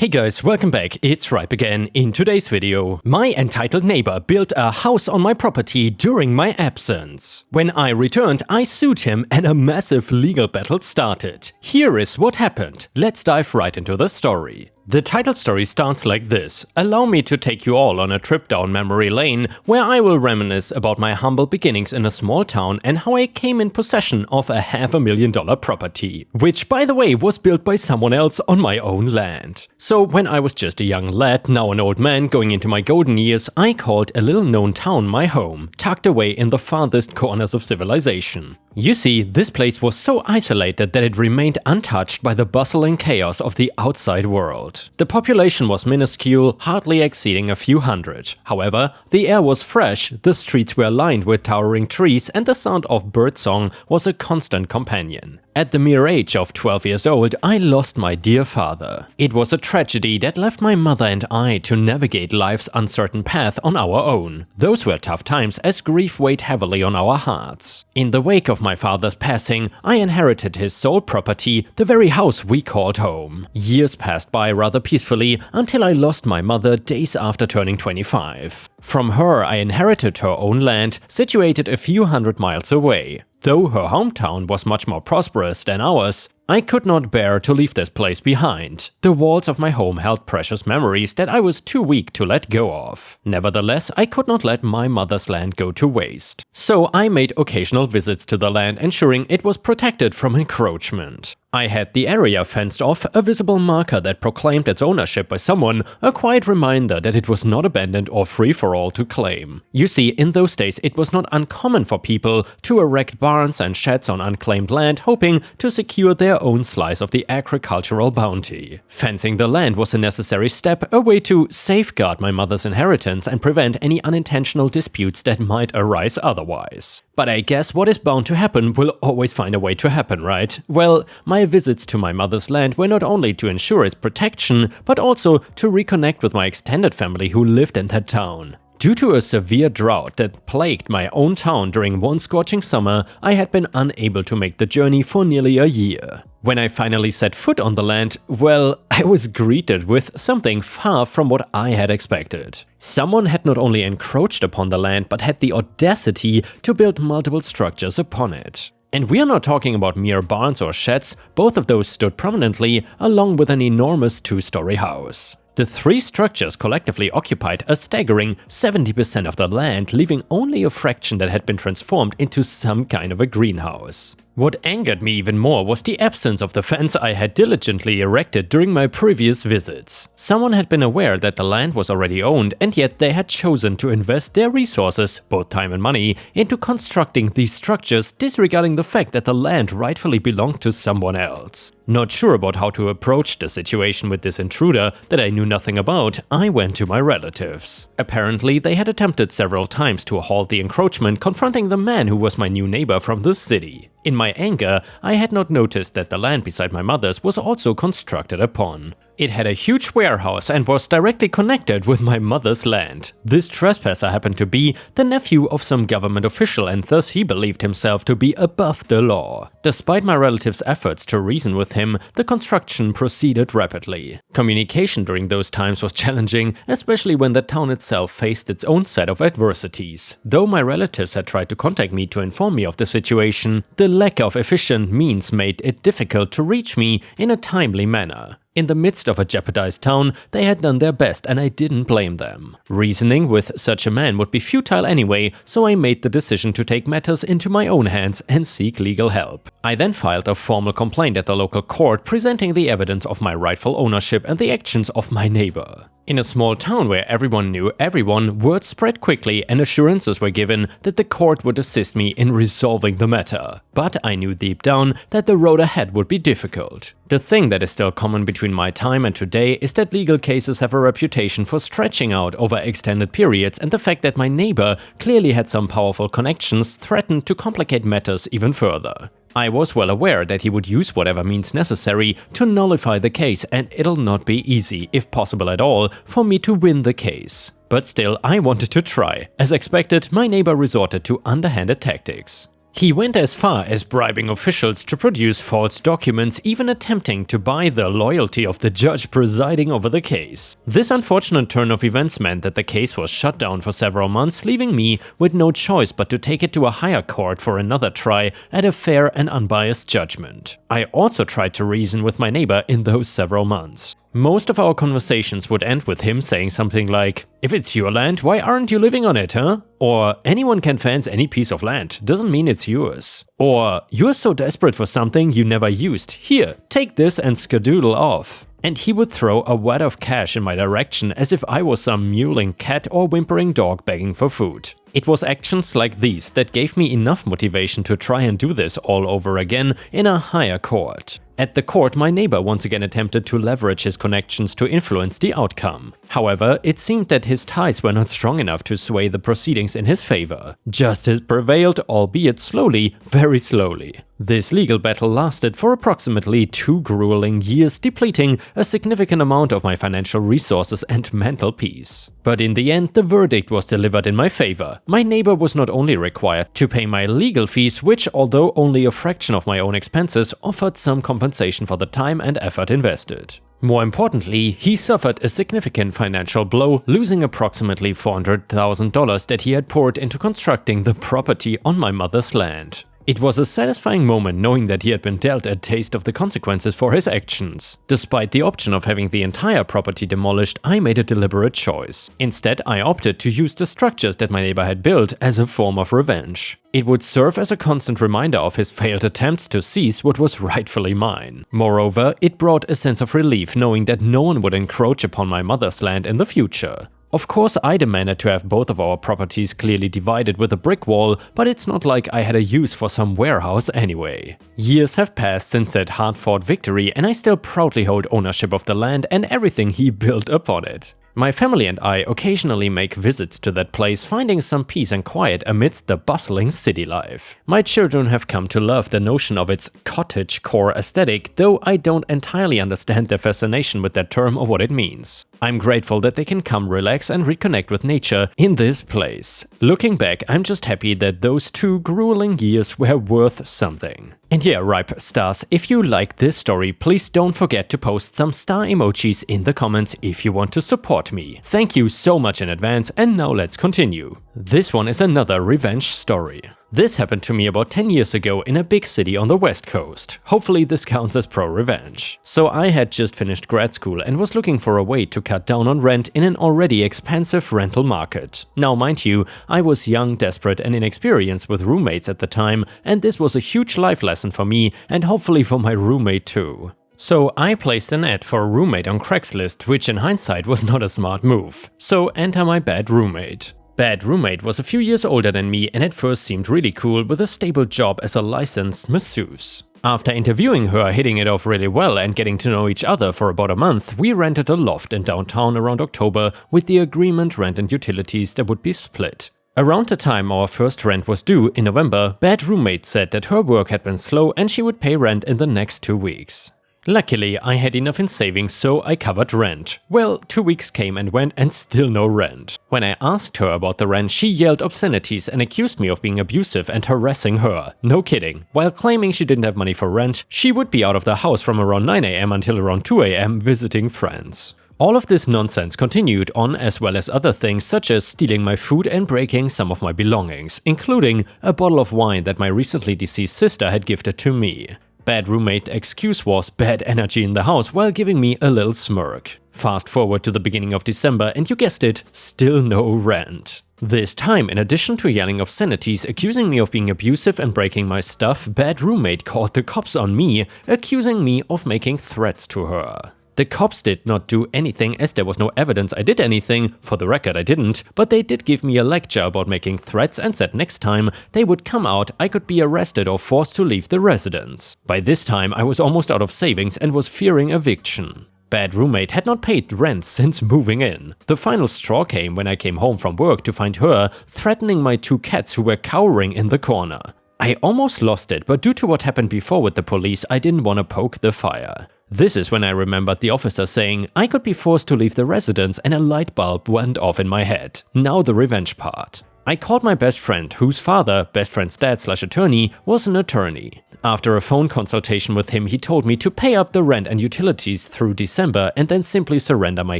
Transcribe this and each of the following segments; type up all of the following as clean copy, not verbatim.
Hey guys, welcome back, it's Ripe again. In today's video, my entitled neighbor built a house on my property during my absence. When I returned, I sued him and a massive legal battle started. Here is what happened. Let's dive right into the story. The title story starts like this. Allow me to take you all on a trip down memory lane, where I will reminisce about my humble beginnings in a small town and how I came in possession of a $500,000 property, which by the way was built by someone else on my own land. So when I was just a young lad, now an old man going into my golden years, I called a little known town my home, tucked away in the farthest corners of civilization. You see, this place was so isolated that it remained untouched by the bustle and chaos of the outside world. The population was minuscule, hardly exceeding a few hundred. However, the air was fresh, the streets were lined with towering trees, and the sound of birdsong was a constant companion. At the mere age of 12 years old, I lost my dear father. It was a tragedy that left my mother and I to navigate life's uncertain path on our own. Those were tough times as grief weighed heavily on our hearts. In the wake of my father's passing, I inherited his sole property, the very house we called home. Years passed by rather peacefully until I lost my mother days after turning 25. From her, I inherited her own land, situated a few hundred miles away. Though her hometown was much more prosperous than ours, I could not bear to leave this place behind. The walls of my home held precious memories that I was too weak to let go of. Nevertheless, I could not let my mother's land go to waste. So I made occasional visits to the land, ensuring it was protected from encroachment. I had the area fenced off, a visible marker that proclaimed its ownership by someone, a quiet reminder that it was not abandoned or free for all to claim. You see, in those days it was not uncommon for people to erect barns and sheds on unclaimed land, hoping to secure their own slice of the agricultural bounty. Fencing the land was a necessary step, a way to safeguard my mother's inheritance and prevent any unintentional disputes that might arise otherwise. But I guess what is bound to happen will always find a way to happen, right? Well, my visits to my mother's land were not only to ensure its protection, but also to reconnect with my extended family who lived in that town. Due to a severe drought that plagued my own town during one scorching summer, I had been unable to make the journey for nearly a year. When I finally set foot on the land, well, I was greeted with something far from what I had expected. Someone had not only encroached upon the land, but had the audacity to build multiple structures upon it. And we are not talking about mere barns or sheds, both of those stood prominently along with an enormous two-story house. The three structures collectively occupied a staggering 70% of the land, leaving only a fraction that had been transformed into some kind of a greenhouse. What angered me even more was the absence of the fence I had diligently erected during my previous visits. Someone had been aware that the land was already owned, and yet they had chosen to invest their resources, both time and money, into constructing these structures, disregarding the fact that the land rightfully belonged to someone else. Not sure about how to approach the situation with this intruder that I knew nothing about, I went to my relatives. Apparently, they had attempted several times to halt the encroachment, confronting the man who was my new neighbor from the city. In my anger, I had not noticed that the land beside my mother's was also constructed upon. It had a huge warehouse and was directly connected with my mother's land. This trespasser happened to be the nephew of some government official, and thus he believed himself to be above the law. Despite my relatives' efforts to reason with him, the construction proceeded rapidly. Communication during those times was challenging, especially when the town itself faced its own set of adversities. Though my relatives had tried to contact me to inform me of the situation, the lack of efficient means made it difficult to reach me in a timely manner. In the midst of a jeopardized town, they had done their best, and I didn't blame them. Reasoning with such a man would be futile anyway, so I made the decision to take matters into my own hands and seek legal help. I then filed a formal complaint at the local court, presenting the evidence of my rightful ownership and the actions of my neighbor. In a small town where everyone knew everyone, word spread quickly and assurances were given that the court would assist me in resolving the matter. But I knew deep down that the road ahead would be difficult. The thing that is still common between my time and today is that legal cases have a reputation for stretching out over extended periods, and the fact that my neighbor clearly had some powerful connections threatened to complicate matters even further. I was well aware that he would use whatever means necessary to nullify the case, and it'll not be easy, if possible at all, for me to win the case. But still, I wanted to try. As expected, my neighbor resorted to underhanded tactics. He went as far as bribing officials to produce false documents, even attempting to buy the loyalty of the judge presiding over the case. This unfortunate turn of events meant that the case was shut down for several months, leaving me with no choice but to take it to a higher court for another try at a fair and unbiased judgment. I also tried to reason with my neighbor in those several months. Most of our conversations would end with him saying something like, "If it's your land, why aren't you living on it, huh?" Or, "Anyone can fence any piece of land, doesn't mean it's yours." Or, "You're so desperate for something you never used, here, take this and skedoodle off." And he would throw a wad of cash in my direction as if I was some mewling cat or whimpering dog begging for food. It was actions like these that gave me enough motivation to try and do this all over again in a higher court. At the court, my neighbor once again attempted to leverage his connections to influence the outcome. However, it seemed that his ties were not strong enough to sway the proceedings in his favor. Justice prevailed, albeit slowly, very slowly. This legal battle lasted for approximately 2 grueling years, depleting a significant amount of my financial resources and mental peace. But in the end, the verdict was delivered in my favor. My neighbor was not only required to pay my legal fees, which, although only a fraction of my own expenses, offered some compensation for the time and effort invested. More importantly, he suffered a significant financial blow, losing approximately $400,000 that he had poured into constructing the property on my mother's land. It was a satisfying moment knowing that he had been dealt a taste of the consequences for his actions. Despite the option of having the entire property demolished, I made a deliberate choice. Instead, I opted to use the structures that my neighbor had built as a form of revenge. It would serve as a constant reminder of his failed attempts to seize what was rightfully mine. Moreover, it brought a sense of relief knowing that no one would encroach upon my mother's land in the future. Of course, I demanded to have both of our properties clearly divided with a brick wall, but it's not like I had a use for some warehouse anyway. Years have passed since that hard-fought victory, and I still proudly hold ownership of the land and everything he built upon it. My family and I occasionally make visits to that place, finding some peace and quiet amidst the bustling city life. My children have come to love the notion of its cottagecore aesthetic, though I don't entirely understand their fascination with that term or what it means. I'm grateful that they can come relax and reconnect with nature in this place. Looking back, I'm just happy that those 2 grueling years were worth something. And yeah, ripe stars, if you like this story, please don't forget to post some star emojis in the comments if you want to support me. Thank you so much in advance, and now let's continue. This one is another revenge story. This happened to me about 10 years ago in a big city on the West Coast. Hopefully this counts as pro-revenge. So I had just finished grad school and was looking for a way to cut down on rent in an already expensive rental market. Now mind you, I was young, desperate and inexperienced with roommates at the time, and this was a huge life lesson for me and hopefully for my roommate too. So I placed an ad for a roommate on Craigslist, which in hindsight was not a smart move. So enter my bad roommate. Bad roommate was a few years older than me and at first seemed really cool with a stable job as a licensed masseuse. After interviewing her, hitting it off really well and getting to know each other for about a month, we rented a loft in downtown around October with the agreement rent and utilities that would be split. Around the time our first rent was due in November, bad roommate said that her work had been slow and she would pay rent in the next 2 weeks. Luckily, I had enough in savings, so I covered rent. Well, 2 weeks came and went and still no rent. When I asked her about the rent, she yelled obscenities and accused me of being abusive and harassing her. No kidding. While claiming she didn't have money for rent, she would be out of the house from around 9 AM until around 2 AM visiting friends. All of this nonsense continued on, as well as other things such as stealing my food and breaking some of my belongings, including a bottle of wine that my recently deceased sister had gifted to me. Bad roommate excuse was bad energy in the house while giving me a little smirk. Fast forward to the beginning of December and you guessed it, still no rent. This time, in addition to yelling obscenities, accusing me of being abusive and breaking my stuff, bad roommate called the cops on me, accusing me of making threats to her. The cops did not do anything as there was no evidence I did anything, for the record I didn't, but they did give me a lecture about making threats and said next time they would come out I could be arrested or forced to leave the residence. By this time I was almost out of savings and was fearing eviction. Bad roommate had not paid rent since moving in. The final straw came when I came home from work to find her threatening my 2 cats who were cowering in the corner. I almost lost it, but due to what happened before with the police, I didn't want to poke the fire. This is when I remembered the officer saying I could be forced to leave the residence and a light bulb went off in my head. Now the revenge part. I called my best friend, whose father, best friend's dad/attorney, was an attorney. After a phone consultation with him, he told me to pay up the rent and utilities through December and then simply surrender my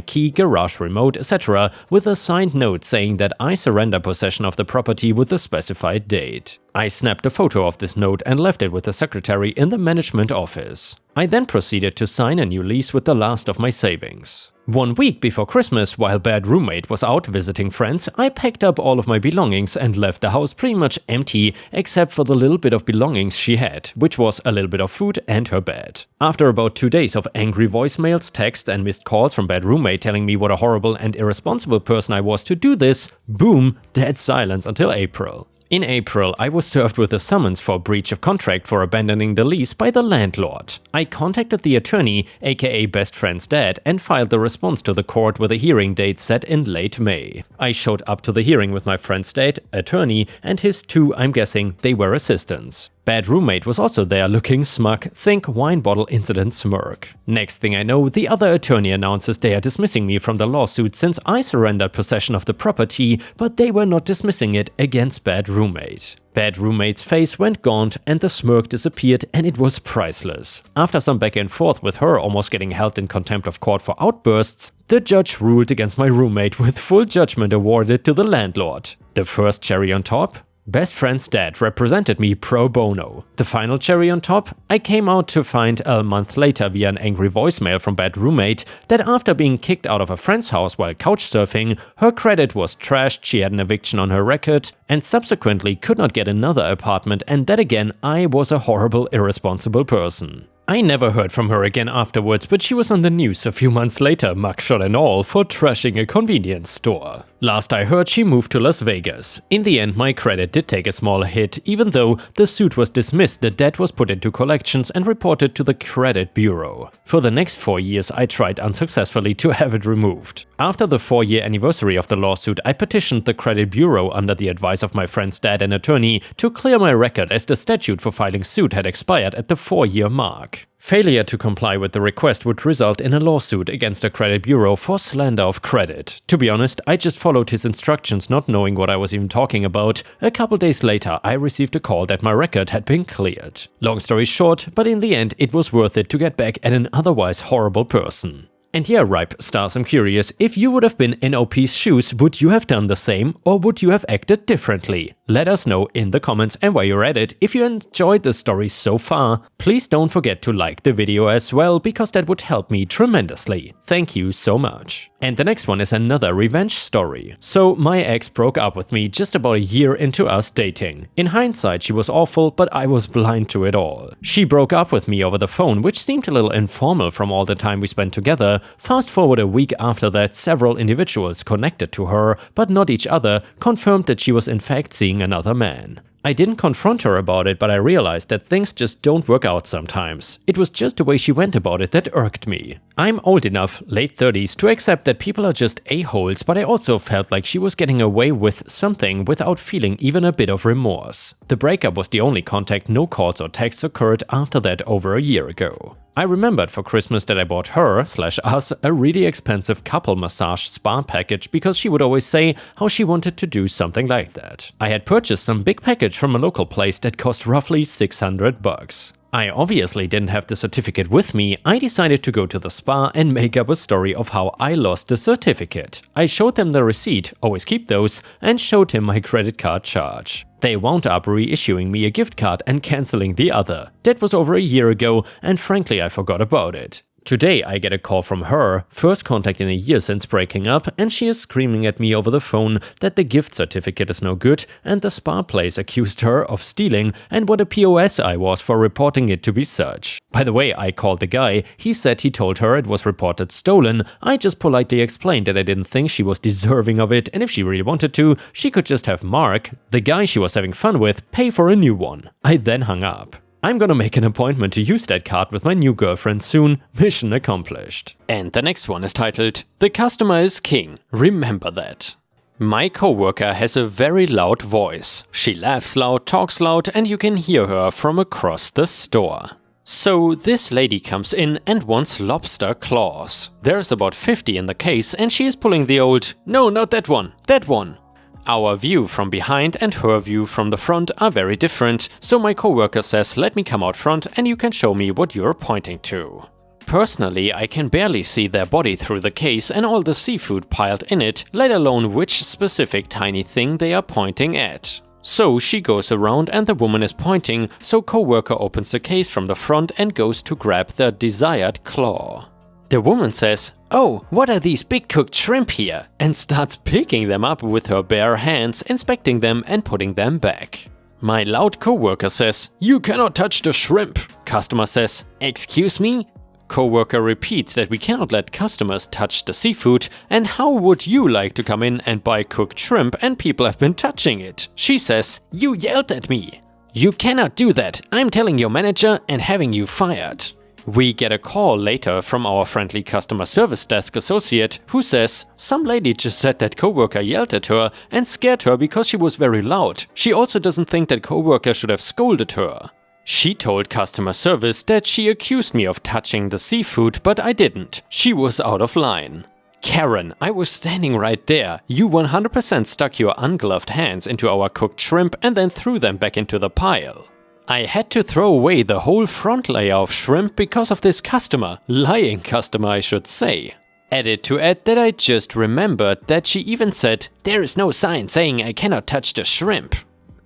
key, garage remote, etc. with a signed note saying that I surrender possession of the property with the specified date. I snapped a photo of this note and left it with the secretary in the management office. I then proceeded to sign a new lease with the last of my savings. 1 week before Christmas, while bad roommate was out visiting friends, I packed up all of my belongings and left the house pretty much empty except for the little bit of belongings she had, which was a little bit of food and her bed. After about 2 days of angry voicemails, texts and missed calls from bad roommate telling me what a horrible and irresponsible person I was to do this, boom, dead silence until April. In April, I was served with a summons for breach of contract for abandoning the lease by the landlord. I contacted the attorney, aka best friend's dad, and filed the response to the court with a hearing date set in late May. I showed up to the hearing with my friend's dad, attorney, and his two, I'm guessing, they were assistants. Bad roommate was also there looking smug, think wine bottle incident smirk. Next thing I know, the other attorney announces they are dismissing me from the lawsuit since I surrendered possession of the property, but they were not dismissing it against bad roommate. Bad roommate's face went gaunt and the smirk disappeared and it was priceless. After some back and forth with her almost getting held in contempt of court for outbursts, the judge ruled against my roommate with full judgment awarded to the landlord. The first cherry on top? Best friend's dad represented me pro bono. The final cherry on top? I came out to find a month later via an angry voicemail from bad roommate that after being kicked out of a friend's house while couch surfing, her credit was trashed, she had an eviction on her record, and subsequently could not get another apartment, and that again, I was a horrible, irresponsible person. I never heard from her again afterwards, but she was on the news a few months later, mugshot and all, for trashing a convenience store. Last I heard, she moved to Las Vegas. In the end, my credit did take a small hit. Even though the suit was dismissed, the debt was put into collections and reported to the credit bureau. For the next 4 years, I tried unsuccessfully to have it removed. After the 4-year anniversary of the lawsuit, I petitioned the credit bureau under the advice of my friend's dad and attorney to clear my record as the statute for filing suit had expired at the 4-year mark. Failure to comply with the request would result in a lawsuit against the credit bureau for slander of credit. To be honest, I just followed his instructions not knowing what I was even talking about. A couple days later, I received a call that my record had been cleared. Long story short, but in the end it was worth it to get back at an otherwise horrible person. And yeah, Ripe Stars, I'm curious, if you would have been in OP's shoes, would you have done the same or would you have acted differently? Let us know in the comments, and while you're at it, if you enjoyed the story so far, please don't forget to like the video as well, because that would help me tremendously. Thank you so much. And the next one is another revenge story. So my ex broke up with me just about a year into us dating. In hindsight, she was awful, but I was blind to it all. She broke up with me over the phone, which seemed a little informal from all the time we spent together. Fast forward a week after that, several individuals connected to her, but not each other, confirmed that she was in fact seeing another man. I didn't confront her about it, but I realized that things just don't work out sometimes. It was just the way she went about it that irked me. I'm old enough, late 30s, to accept that people are just a-holes, but I also felt like she was getting away with something without feeling even a bit of remorse. The breakup was the only contact, no calls or texts occurred after that over a year ago. I remembered for Christmas that I bought her/us a really expensive couple massage spa package because she would always say how she wanted to do something like that. I had purchased some big package from a local place that cost roughly $600. I obviously didn't have the certificate with me. I decided to go to the spa and make up a story of how I lost the certificate. I showed them the receipt, always keep those, and showed him my credit card charge. They wound up reissuing me a gift card and cancelling the other. That was over a year ago, and frankly I forgot about it. Today I get a call from her, first contact in a year since breaking up, and she is screaming at me over the phone that the gift certificate is no good and the spa place accused her of stealing and what a POS I was for reporting it to be such. By the way, I called the guy, he said he told her it was reported stolen. I just politely explained that I didn't think she was deserving of it, and if she really wanted to, she could just have Mark, the guy she was having fun with, pay for a new one. I then hung up. I'm gonna make an appointment to use that card with my new girlfriend soon. Mission accomplished. And the next one is titled, "The customer is king. Remember that." My coworker has a very loud voice. She laughs loud, talks loud, and you can hear her from across the store. So this lady comes in and wants lobster claws. There's about 50 in the case and she is pulling the old, "No, not that one, that one." Our view from behind and her view from the front are very different, so my coworker says let me come out front and you can show me what you're pointing to. Personally, I can barely see their body through the case and all the seafood piled in it, let alone which specific tiny thing they are pointing at. So she goes around and the woman is pointing, so coworker opens the case from the front and goes to grab the desired claw. The woman says, "Oh, what are these big cooked shrimp here?" and starts picking them up with her bare hands, inspecting them and putting them back. My loud coworker says, "You cannot touch the shrimp." Customer says, "Excuse me?" Coworker repeats that we cannot let customers touch the seafood, and how would you like to come in and buy cooked shrimp and people have been touching it? She says, "You yelled at me." "You cannot do that. I'm telling your manager and having you fired." We get a call later from our friendly customer service desk associate who says, "Some lady just said that coworker yelled at her and scared her because she was very loud. She also doesn't think that coworker should have scolded her." She told customer service that she accused me of touching the seafood, but I didn't. She was out of line. "Karen, I was standing right there. You 100% stuck your ungloved hands into our cooked shrimp and then threw them back into the pile." I had to throw away the whole front layer of shrimp because of this customer. Lying customer, I should say. Added to add that I just remembered that she even said, "There is no sign saying I cannot touch the shrimp."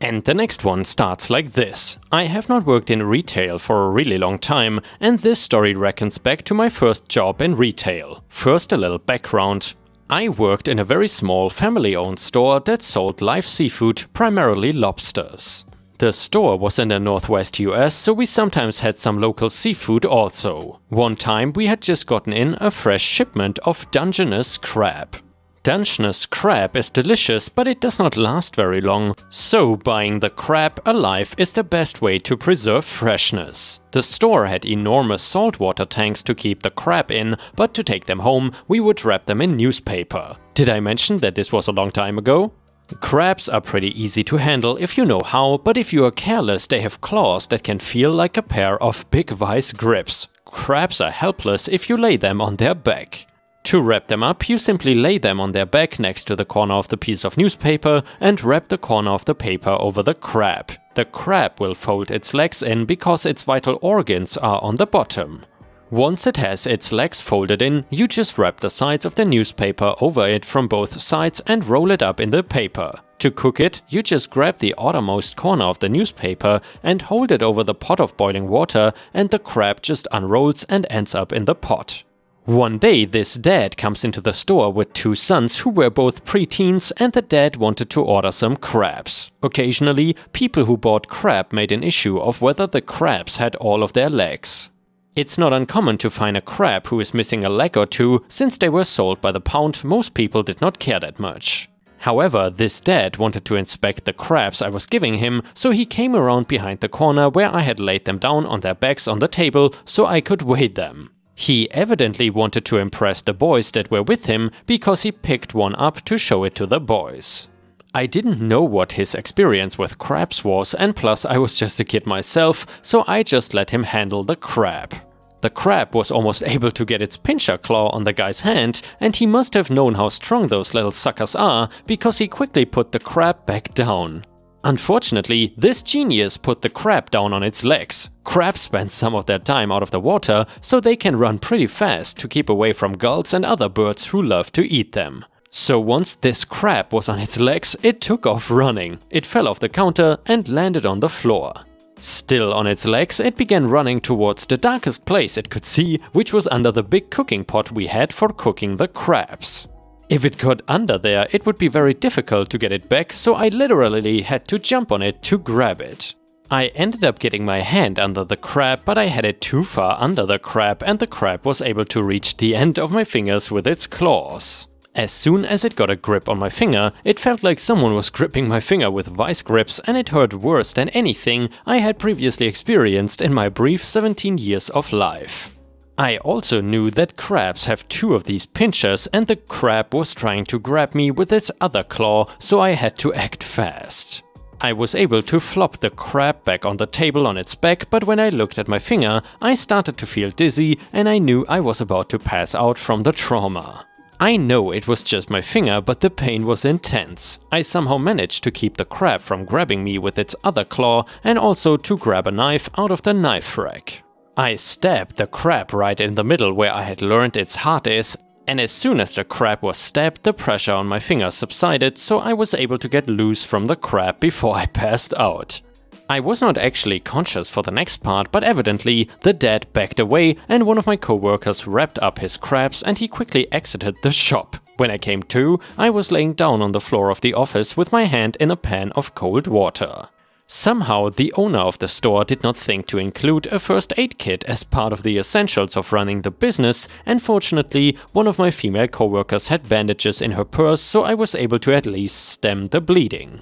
And the next one starts like this. I have not worked in retail for a really long time, and this story reckons back to my first job in retail. First, a little background. I worked in a very small family-owned store that sold live seafood, primarily lobsters. The store was in the northwest US, so we sometimes had some local seafood also. One time we had just gotten in a fresh shipment of Dungeness crab. Dungeness crab is delicious, but it does not last very long, so buying the crab alive is the best way to preserve freshness. The store had enormous saltwater tanks to keep the crab in, but to take them home, we would wrap them in newspaper. Did I mention that this was a long time ago? Crabs are pretty easy to handle if you know how, but if you are careless, they have claws that can feel like a pair of big vice grips. Crabs are helpless if you lay them on their back. To wrap them up, you simply lay them on their back next to the corner of the piece of newspaper and wrap the corner of the paper over the crab. The crab will fold its legs in because its vital organs are on the bottom. Once it has its legs folded in, you just wrap the sides of the newspaper over it from both sides and roll it up in the paper. To cook it, you just grab the outermost corner of the newspaper and hold it over the pot of boiling water, and the crab just unrolls and ends up in the pot. One day, this dad comes into the store with two sons who were both preteens, and the dad wanted to order some crabs. Occasionally, people who bought crab made an issue of whether the crabs had all of their legs. It's not uncommon to find a crab who is missing a leg or two. Since they were sold by the pound, most people did not care that much. However, this dad wanted to inspect the crabs I was giving him, so he came around behind the corner where I had laid them down on their backs on the table so I could weigh them. He evidently wanted to impress the boys that were with him because he picked one up to show it to the boys. I didn't know what his experience with crabs was, and plus I was just a kid myself, so I just let him handle the crab. The crab was almost able to get its pincher claw on the guy's hand, and he must have known how strong those little suckers are because he quickly put the crab back down. Unfortunately, this genius put the crab down on its legs. Crabs spend some of their time out of the water, so they can run pretty fast to keep away from gulls and other birds who love to eat them. So once this crab was on its legs, it took off running. It fell off the counter and landed on the floor. Still on its legs, it began running towards the darkest place it could see, which was under the big cooking pot we had for cooking the crabs. If it got under there, it would be very difficult to get it back, so I literally had to jump on it to grab it. I ended up getting my hand under the crab, but I had it too far under the crab, and the crab was able to reach the end of my fingers with its claws. As soon as it got a grip on my finger, it felt like someone was gripping my finger with vice grips, and it hurt worse than anything I had previously experienced in my brief 17 years of life. I also knew that crabs have two of these pinchers, and the crab was trying to grab me with its other claw, so I had to act fast. I was able to flop the crab back on the table on its back, but when I looked at my finger, I started to feel dizzy and I knew I was about to pass out from the trauma. I know it was just my finger, but the pain was intense. I somehow managed to keep the crab from grabbing me with its other claw and also to grab a knife out of the knife rack. I stabbed the crab right in the middle where I had learned its heart is, and as soon as the crab was stabbed, the pressure on my finger subsided, so I was able to get loose from the crab before I passed out. I was not actually conscious for the next part, but evidently the dad backed away and one of my coworkers wrapped up his crabs and he quickly exited the shop. When I came to, I was laying down on the floor of the office with my hand in a pan of cold water. Somehow, the owner of the store did not think to include a first aid kit as part of the essentials of running the business, and fortunately, one of my female coworkers had bandages in her purse, so I was able to at least stem the bleeding.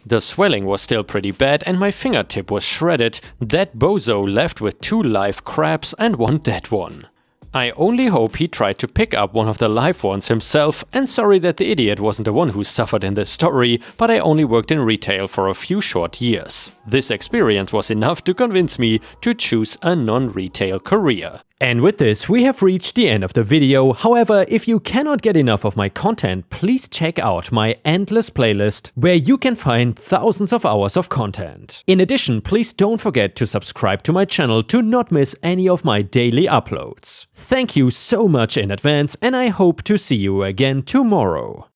The swelling was still pretty bad and my fingertip was shredded. That bozo left with 2 live crabs and 1 dead one. I only hope he tried to pick up one of the live ones himself, and sorry that the idiot wasn't the one who suffered in this story, but I only worked in retail for a few short years. This experience was enough to convince me to choose a non-retail career. And with this, we have reached the end of the video. However, if you cannot get enough of my content, please check out my endless playlist, where you can find thousands of hours of content. In addition, please don't forget to subscribe to my channel to not miss any of my daily uploads. Thank you so much in advance, and I hope to see you again tomorrow.